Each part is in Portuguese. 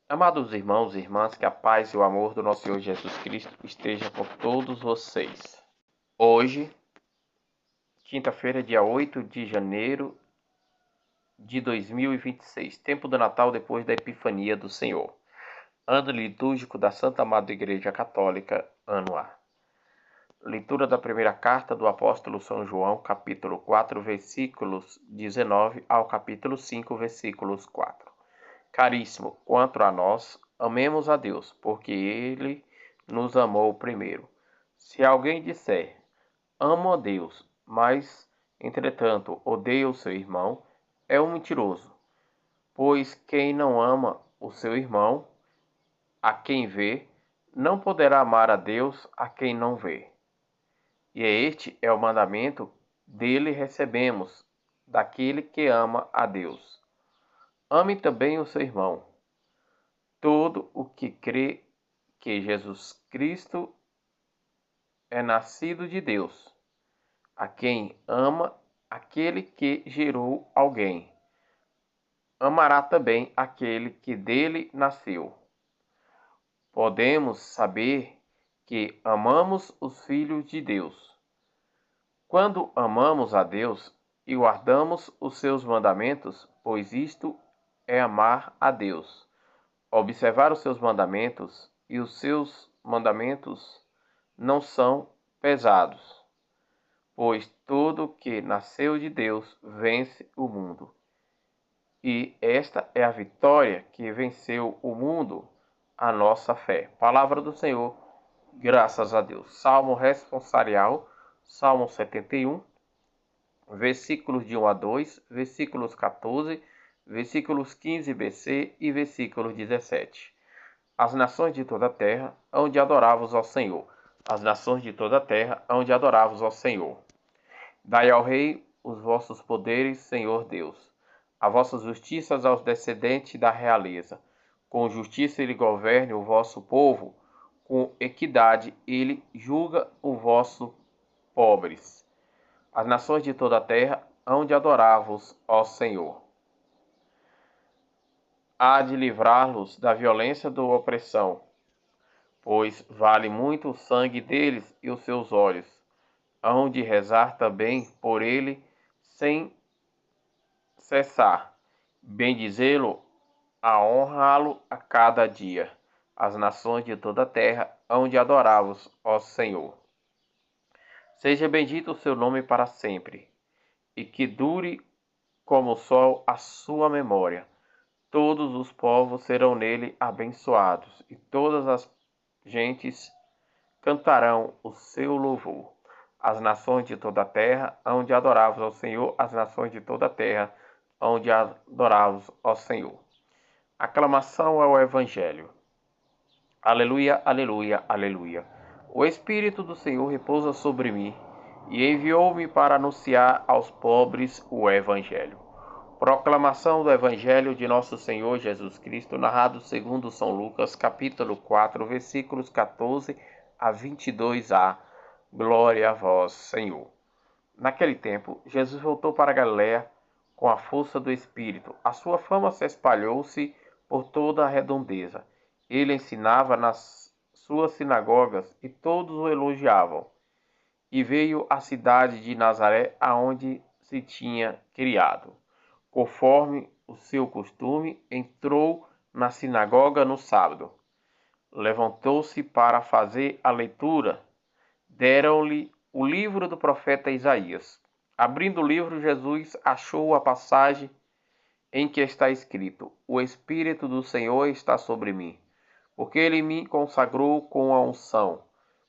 Amados irmãos e irmãs, que a paz e o amor do nosso Senhor Jesus Cristo esteja com todos vocês. Hoje, quinta-feira, dia 8 de janeiro de 2026, tempo do Natal depois da Epifania do Senhor. Ano litúrgico da Santa Madre Igreja Católica, ano A. Leitura da primeira carta do apóstolo São João, capítulo 4, versículos 19 ao capítulo 5, versículos 4. Caríssimo, quanto a nós, amemos a Deus, porque Ele nos amou primeiro. Se alguém disser, amo a Deus, mas, entretanto, odeia o seu irmão, é um mentiroso. Pois quem não ama o seu irmão, a quem vê, não poderá amar a Deus a quem não vê. E este é o mandamento dele recebemos, daquele que ama a Deus. Ame também o seu irmão. Todo o que crê que Jesus Cristo é nascido de Deus, a quem ama aquele que gerou alguém, amará também aquele que dele nasceu. Podemos saber que amamos os filhos de Deus quando amamos a Deus e guardamos os seus mandamentos, pois isto é amar a Deus. Observar os seus mandamentos, e os seus mandamentos não são pesados, pois todo que nasceu de Deus vence o mundo. E esta é a vitória que venceu o mundo, a nossa fé. Palavra do Senhor, graças a Deus. Salmo responsorial, Salmo 71, versículos de 1 a 2, versículos 14, versículos 15b e versículos 17. As nações de toda a terra hão de adorar-vos ao Senhor. As nações de toda a terra hão de adorar-vos ao Senhor. Dai ao rei os vossos poderes, Senhor Deus. A vossas justiças aos descendentes da realeza. Com justiça ele governe o vosso povo, com equidade ele julga os vossos pobres. As nações de toda a terra hão de adorar-vos, ó Senhor. Há de livrá-los da violência da opressão, pois vale muito o sangue deles e os seus olhos. Hão de rezar também por ele sem cessar, bendizê-lo, a honrá-lo a cada dia. As nações de toda a terra hão de adorá-vos, ó Senhor. Seja bendito o seu nome para sempre, e que dure como o sol a sua memória. Todos os povos serão nele abençoados, e todas as gentes cantarão o seu louvor. As nações de toda a terra hão de adorar-vos ao Senhor, as nações de toda a terra hão de adorar-vos ao Senhor. Aclamação ao Evangelho. Aleluia, aleluia, aleluia. O Espírito do Senhor repousa sobre mim e enviou-me para anunciar aos pobres o Evangelho. Proclamação do Evangelho de nosso Senhor Jesus Cristo, narrado segundo São Lucas, capítulo 4, versículos 14 a 22a. Glória a vós, Senhor. Naquele tempo, Jesus voltou para a Galiléia com a força do Espírito. A sua fama se espalhou-se por toda a redondeza. Ele ensinava nas suas sinagogas e todos o elogiavam. E veio à cidade de Nazaré, aonde se tinha criado. Conforme o seu costume, entrou na sinagoga no sábado. Levantou-se para fazer a leitura. Deram-lhe o livro do profeta Isaías. Abrindo o livro, Jesus achou a passagem em que está escrito: O Espírito do Senhor está sobre mim, porque ele me consagrou com a unção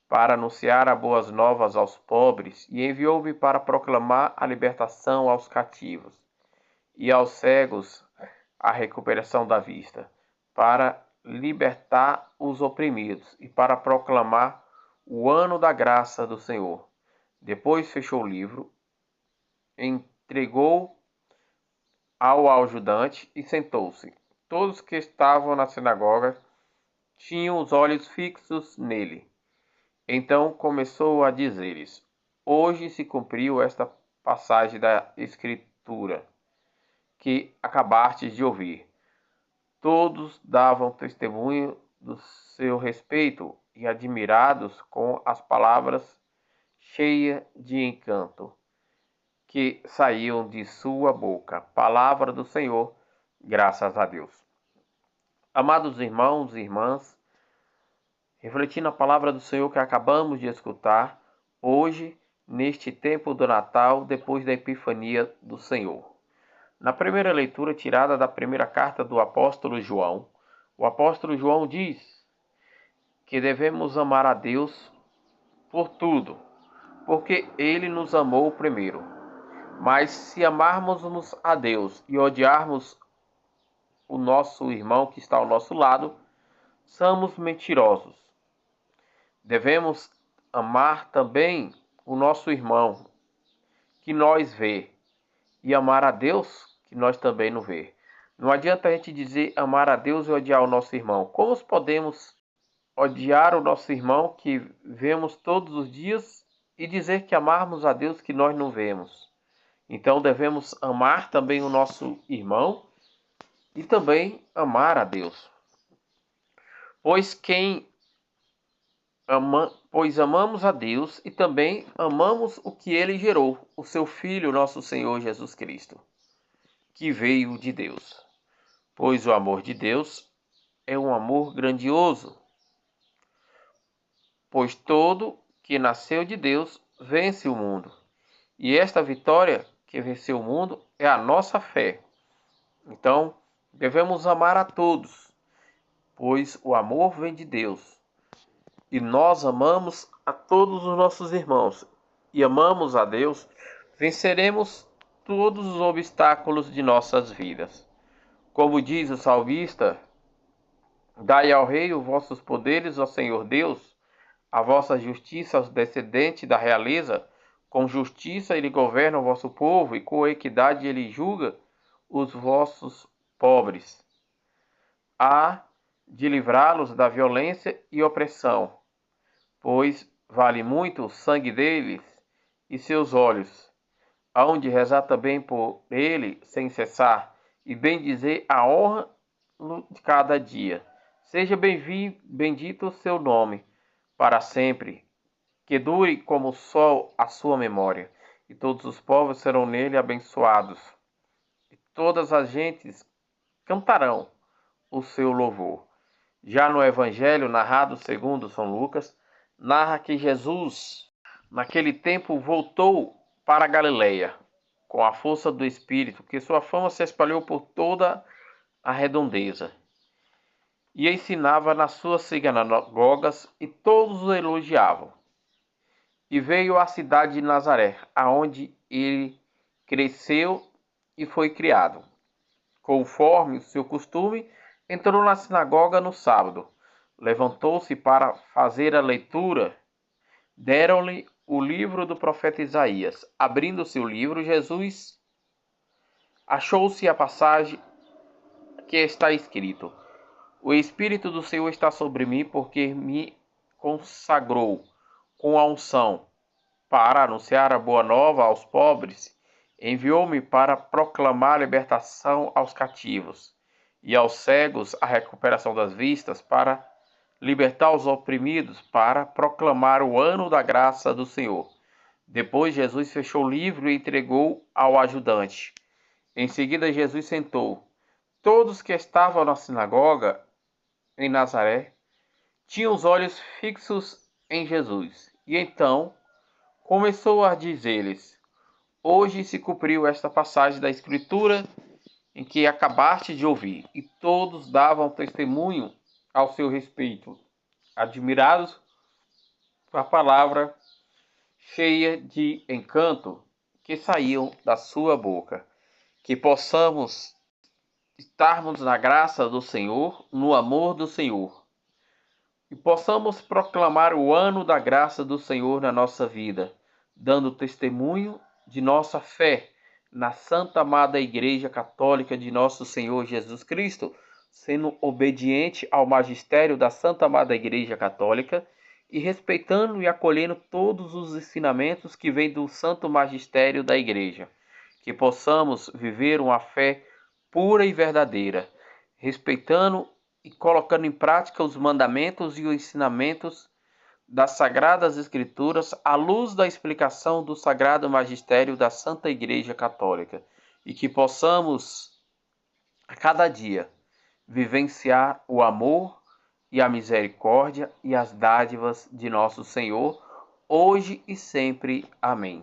para anunciar as boas novas aos pobres e enviou-me para proclamar a libertação aos cativos e aos cegos a recuperação da vista, para libertar os oprimidos e para proclamar o ano da graça do Senhor. Depois fechou o livro, entregou ao ajudante e sentou-se. Todos que estavam na sinagoga tinham os olhos fixos nele. Então começou a dizer-lhes: Hoje se cumpriu esta passagem da Escritura que acabastes de ouvir. Todos davam testemunho do seu respeito e admirados com as palavras cheias de encanto que saíam de sua boca. Palavra do Senhor, graças a Deus. Amados irmãos e irmãs, refletindo a palavra do Senhor que acabamos de escutar, hoje, neste tempo do Natal, depois da Epifania do Senhor. Na primeira leitura tirada da primeira carta do apóstolo João, o apóstolo João diz que devemos amar a Deus por tudo, porque Ele nos amou primeiro. Mas se amarmos a Deus e odiarmos o nosso irmão que está ao nosso lado, somos mentirosos. Devemos amar também o nosso irmão que nós vê e amar a Deus que nós também não vê. Não adianta a gente dizer amar a Deus e odiar o nosso irmão. Como podemos odiar o nosso irmão que vemos todos os dias e dizer que amarmos a Deus que nós não vemos? Então devemos amar também o nosso irmão e também amar a Deus. Pois amamos a Deus e também amamos o que Ele gerou, o seu Filho, nosso Senhor Jesus Cristo, que veio de Deus. Pois o amor de Deus é um amor grandioso. Pois todo que nasceu de Deus vence o mundo. E esta vitória que venceu o mundo é a nossa fé. Então, devemos amar a todos, pois o amor vem de Deus. E nós amamos a todos os nossos irmãos e amamos a Deus, venceremos todos os obstáculos de nossas vidas. Como diz o salmista, dai ao rei os vossos poderes, ó Senhor Deus, a vossa justiça aos descendentes da realeza. Com justiça ele governa o vosso povo e com equidade ele julga os vossos pobres. Há de livrá-los da violência e opressão, pois vale muito o sangue deles e seus olhos. Hão de rezar também por ele sem cessar e bendizer a honra de cada dia. Seja bendito o seu nome para sempre, que dure como o sol a sua memória, e todos os povos serão nele abençoados, e todas as gentes cantarão o seu louvor. Já no Evangelho narrado segundo São Lucas, narra que Jesus, naquele tempo, voltou para a Galileia, com a força do Espírito, que sua fama se espalhou por toda a redondeza. E ensinava nas suas sinagogas, e todos o elogiavam. E veio à cidade de Nazaré, aonde ele cresceu e foi criado. Conforme o seu costume, entrou na sinagoga no sábado. Levantou-se para fazer a leitura. Deram-lhe o livro do profeta Isaías. Abrindo-se o livro, Jesus achou-se a passagem que está escrito: O Espírito do Senhor está sobre mim, porque me consagrou com a unção para anunciar a boa nova aos pobres. Enviou-me para proclamar libertação aos cativos e aos cegos a recuperação das vistas, para libertar os oprimidos, para proclamar o ano da graça do Senhor. Depois Jesus fechou o livro e entregou ao ajudante. Em seguida Jesus sentou. Todos que estavam na sinagoga em Nazaré tinham os olhos fixos em Jesus. E então começou a dizer-lhes: Hoje se cumpriu esta passagem da Escritura em que acabaste de ouvir. E todos davam testemunho ao seu respeito, admirados com a palavra cheia de encanto que saíam da sua boca. Que possamos estarmos na graça do Senhor, no amor do Senhor, e possamos proclamar o ano da graça do Senhor na nossa vida, dando testemunho de nossa fé na Santa Amada Igreja Católica de nosso Senhor Jesus Cristo, sendo obediente ao magistério da Santa Amada Igreja Católica e respeitando e acolhendo todos os ensinamentos que vêm do Santo Magistério da Igreja. Que possamos viver uma fé pura e verdadeira, respeitando e colocando em prática os mandamentos e os ensinamentos das Sagradas Escrituras à luz da explicação do Sagrado Magistério da Santa Igreja Católica, e que possamos, a cada dia, vivenciar o amor e a misericórdia e as dádivas de nosso Senhor, hoje e sempre. Amém.